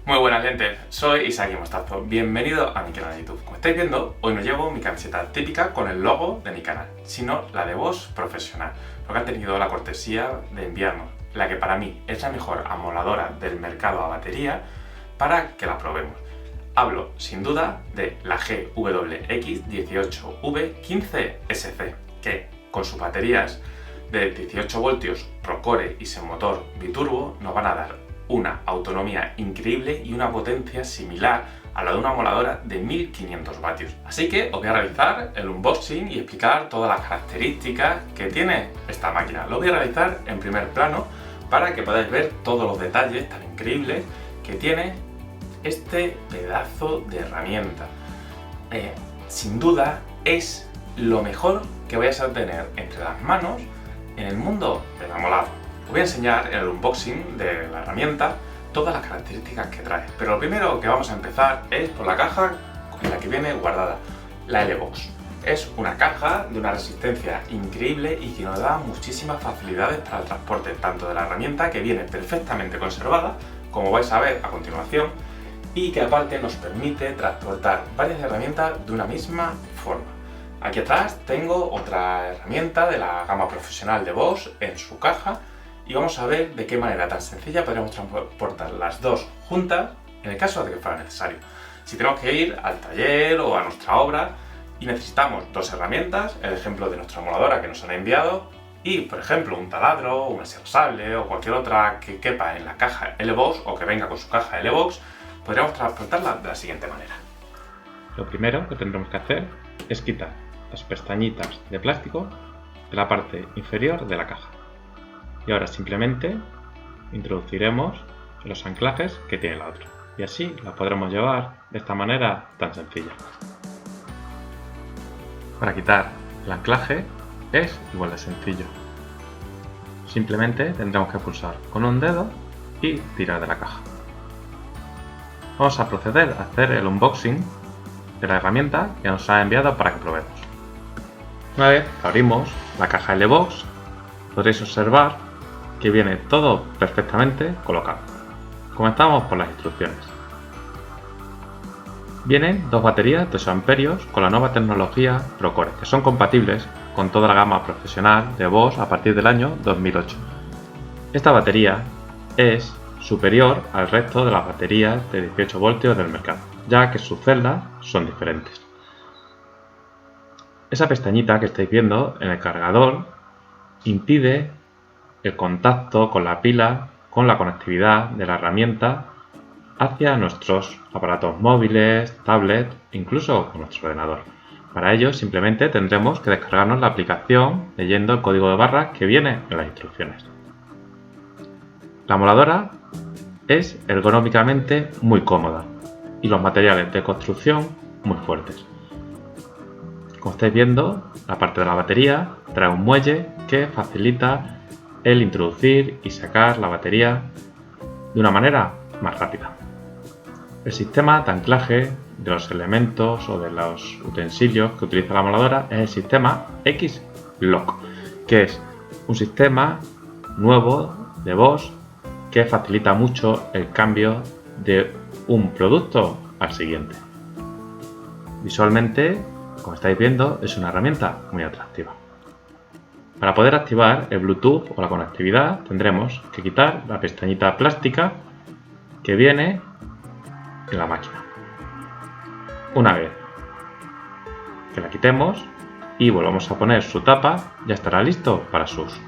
Muy buenas gente, soy Isaki Mostazo, bienvenido a mi canal de YouTube. Como estáis viendo, hoy no llevo mi camiseta típica con el logo de mi canal, sino la de Bosch Professional, porque han tenido la cortesía de enviarnos la que para mí es la mejor amoladora del mercado a batería para que la probemos. Hablo sin duda de la GWX18V15SC, que con sus baterías de 18 voltios Procore y sin motor biturbo nos van a dar una autonomía increíble y una potencia similar a la de una amoladora de 1500 vatios. Así que os voy a realizar el unboxing y explicar todas las características que tiene esta máquina. Lo voy a realizar en primer plano para que podáis ver todos los detalles tan increíbles que tiene este pedazo de herramienta. Sin duda es lo mejor que vais a tener entre las manos en el mundo del amolado. Os voy a enseñar en el unboxing de la herramienta todas las características que trae, pero lo primero que vamos a empezar es por la caja en la que viene guardada, la L-Box. Es una caja de una resistencia increíble y que nos da muchísimas facilidades para el transporte, tanto de la herramienta, que viene perfectamente conservada, como vais a ver a continuación, y que aparte nos permite transportar varias herramientas de una misma forma. Aquí atrás tengo otra herramienta de la gama profesional de Bosch en su caja, y vamos a ver de qué manera tan sencilla podremos transportar las dos juntas en el caso de que fuera necesario. Si tenemos que ir al taller o a nuestra obra y necesitamos dos herramientas, el ejemplo de nuestra amoladora que nos han enviado, y por ejemplo un taladro, una sierra sable o cualquier otra que quepa en la caja L-Box o que venga con su caja L-Box, podríamos transportarla de la siguiente manera. Lo primero que tendremos que hacer es quitar las pestañitas de plástico de la parte inferior de la caja. Y ahora simplemente introduciremos los anclajes que tiene la otra. Y así la podremos llevar de esta manera tan sencilla. Para quitar el anclaje es igual de sencillo. Simplemente tendremos que pulsar con un dedo y tirar de la caja. Vamos a proceder a hacer el unboxing de la herramienta que nos ha enviado para que probemos. Una vez que abrimos la caja L-Box, podréis observar que viene todo perfectamente colocado. Comenzamos por las instrucciones. Vienen dos baterías de 8 amperios con la nueva tecnología Procore, que son compatibles con toda la gama profesional de Bosch a partir del año 2008. Esta batería es superior al resto de las baterías de 18 voltios del mercado, ya que sus celdas son diferentes. Esa pestañita que estáis viendo en el cargador impide el contacto con la pila, con la conectividad de la herramienta hacia nuestros aparatos móviles, tablets, incluso con nuestro ordenador. Para ello simplemente tendremos que descargarnos la aplicación leyendo el código de barras que viene en las instrucciones. La amoladora es ergonómicamente muy cómoda y los materiales de construcción muy fuertes. Como estáis viendo, la parte de la batería trae un muelle que facilita el introducir y sacar la batería de una manera más rápida. El sistema de anclaje de los elementos o de los utensilios que utiliza la amoladora es el sistema X-Lock, que es un sistema nuevo de Bosch que facilita mucho el cambio de un producto al siguiente. Visualmente, como estáis viendo, es una herramienta muy atractiva. Para poder activar el Bluetooth o la conectividad tendremos que quitar la pestañita plástica que viene en la máquina. Una vez que la quitemos y volvamos a poner su tapa, ya estará listo para su uso.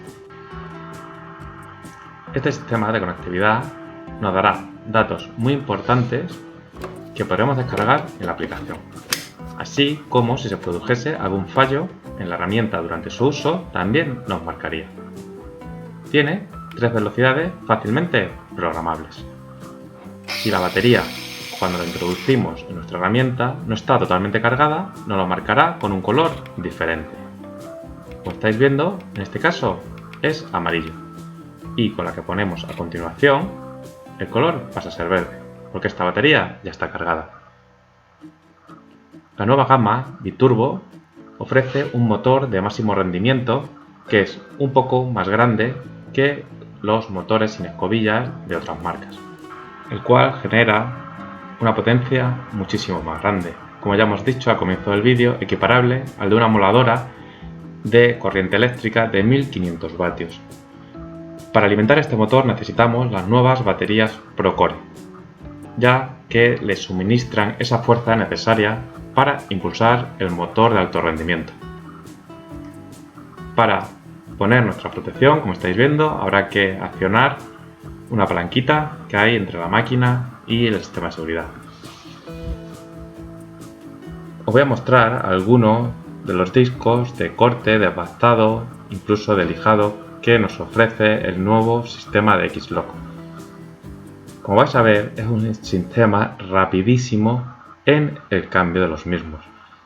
Este sistema de conectividad nos dará datos muy importantes que podremos descargar en la aplicación, así como si se produjese algún fallo en la herramienta durante su uso también nos marcaría. Tiene 3 velocidades fácilmente programables. Si la batería, cuando la introducimos en nuestra herramienta, no está totalmente cargada, nos lo marcará con un color diferente. Como estáis viendo, en este caso es amarillo. Y con la que ponemos a continuación, el color pasa a ser verde, porque esta batería ya está cargada. La nueva gama biturbo ofrece un motor de máximo rendimiento que es un poco más grande que los motores sin escobillas de otras marcas. el cual genera una potencia muchísimo más grande. Como ya hemos dicho al comienzo del vídeo, equiparable al de una moladora de corriente eléctrica de 1500 vatios. Para alimentar este motor necesitamos las nuevas baterías Procore, ya que le suministran esa fuerza necesaria para impulsar el motor de alto rendimiento. Para poner nuestra protección, como estáis viendo, habrá que accionar una palanquita que hay entre la máquina y el sistema de seguridad. Os voy a mostrar algunos de los discos de corte, de apastado, incluso de lijado que nos ofrece el nuevo sistema de X-Lock. Como vais a ver, es un sistema rapidísimo en el cambio de los mismos,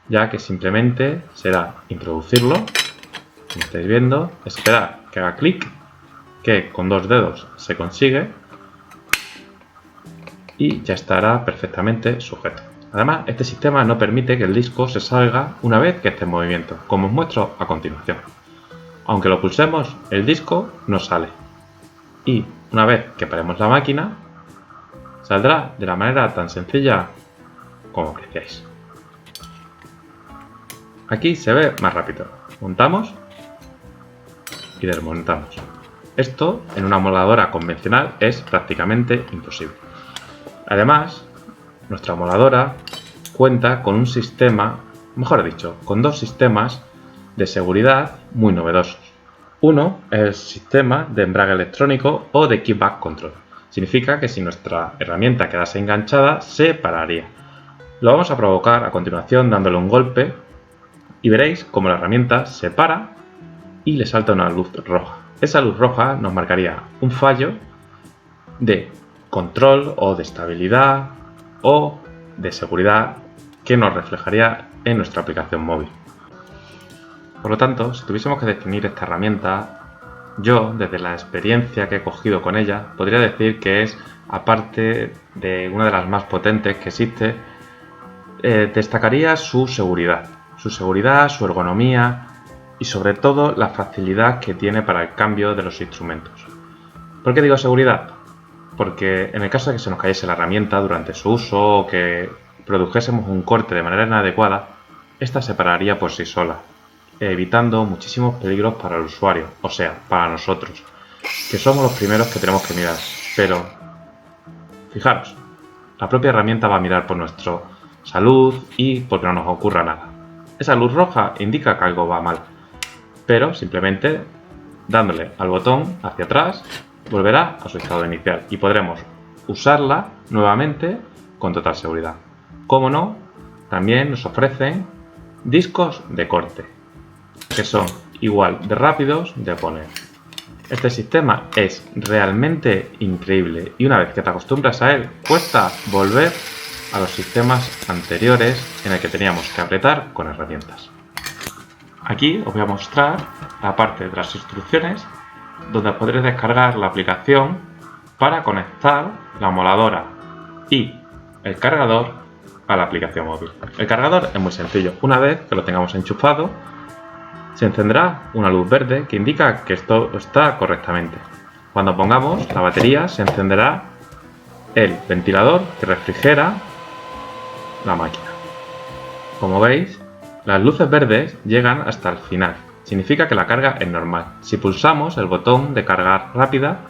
ya que simplemente será introducirlo, como estáis viendo, esperar que haga clic, que con 2 dedos se consigue y ya estará perfectamente sujeto. Además, este sistema no permite que el disco se salga una vez que esté en movimiento, como os muestro a continuación. Aunque lo pulsemos, el disco no sale. Y una vez que paremos la máquina, saldrá de la manera tan sencilla como apreciáis. Aquí se ve más rápido. Montamos y desmontamos. Esto en una moladora convencional es prácticamente imposible. Además, nuestra moladora cuenta con un sistema, mejor dicho, con 2 sistemas de seguridad muy novedosos. Uno es el sistema de embrague electrónico o de kickback control. Significa que si nuestra herramienta quedase enganchada, se pararía. Lo vamos a provocar a continuación dándole un golpe y veréis cómo la herramienta se para y le salta una luz roja. Esa luz roja nos marcaría un fallo de control o de estabilidad o de seguridad que nos reflejaría en nuestra aplicación móvil. Por lo tanto, si tuviésemos que definir esta herramienta, yo, desde la experiencia que he cogido con ella, podría decir que es, aparte de una de las más potentes que existe, destacaría su seguridad, su ergonomía y sobre todo la facilidad que tiene para el cambio de los instrumentos. ¿Por qué digo seguridad? Porque en el caso de que se nos cayese la herramienta durante su uso o que produjésemos un corte de manera inadecuada, esta se pararía por sí sola, evitando muchísimos peligros para el usuario, o sea, para nosotros, que somos los primeros que tenemos que mirar. Pero, fijaros, la propia herramienta va a mirar por nuestra salud y porque no nos ocurra nada. Esa luz roja indica que algo va mal, pero simplemente dándole al botón hacia atrás volverá a su estado inicial y podremos usarla nuevamente con total seguridad. Como no, también nos ofrecen discos de corte, que son igual de rápidos de poner. Este sistema es realmente increíble y una vez que te acostumbras a él, cuesta volver a los sistemas anteriores en el que teníamos que apretar con herramientas. Aquí os voy a mostrar la parte de las instrucciones donde podréis descargar la aplicación para conectar la moladora y el cargador a la aplicación móvil. El cargador es muy sencillo. Una vez que lo tengamos enchufado, se encenderá una luz verde que indica que esto está correctamente. Cuando pongamos la batería, se encenderá el ventilador que refrigera la máquina. Como veis, las luces verdes llegan hasta el final. Significa que la carga es normal. Si pulsamos el botón de cargar rápida,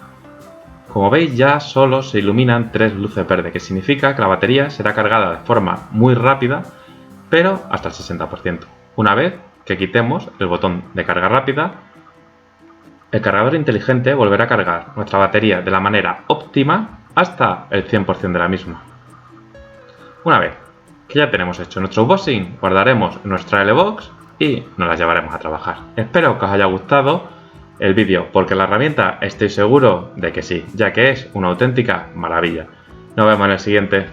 como veis ya solo se iluminan 3 luces verdes, que significa que la batería será cargada de forma muy rápida, pero hasta el 60%. Una vez que quitemos el botón de carga rápida, el cargador inteligente volverá a cargar nuestra batería de la manera óptima hasta el 100% de la misma. Una vez que ya tenemos hecho nuestro unboxing, guardaremos nuestra L-Box y nos la llevaremos a trabajar. Espero que os haya gustado el vídeo, porque la herramienta estoy seguro de que sí, ya que es una auténtica maravilla. Nos vemos en el siguiente.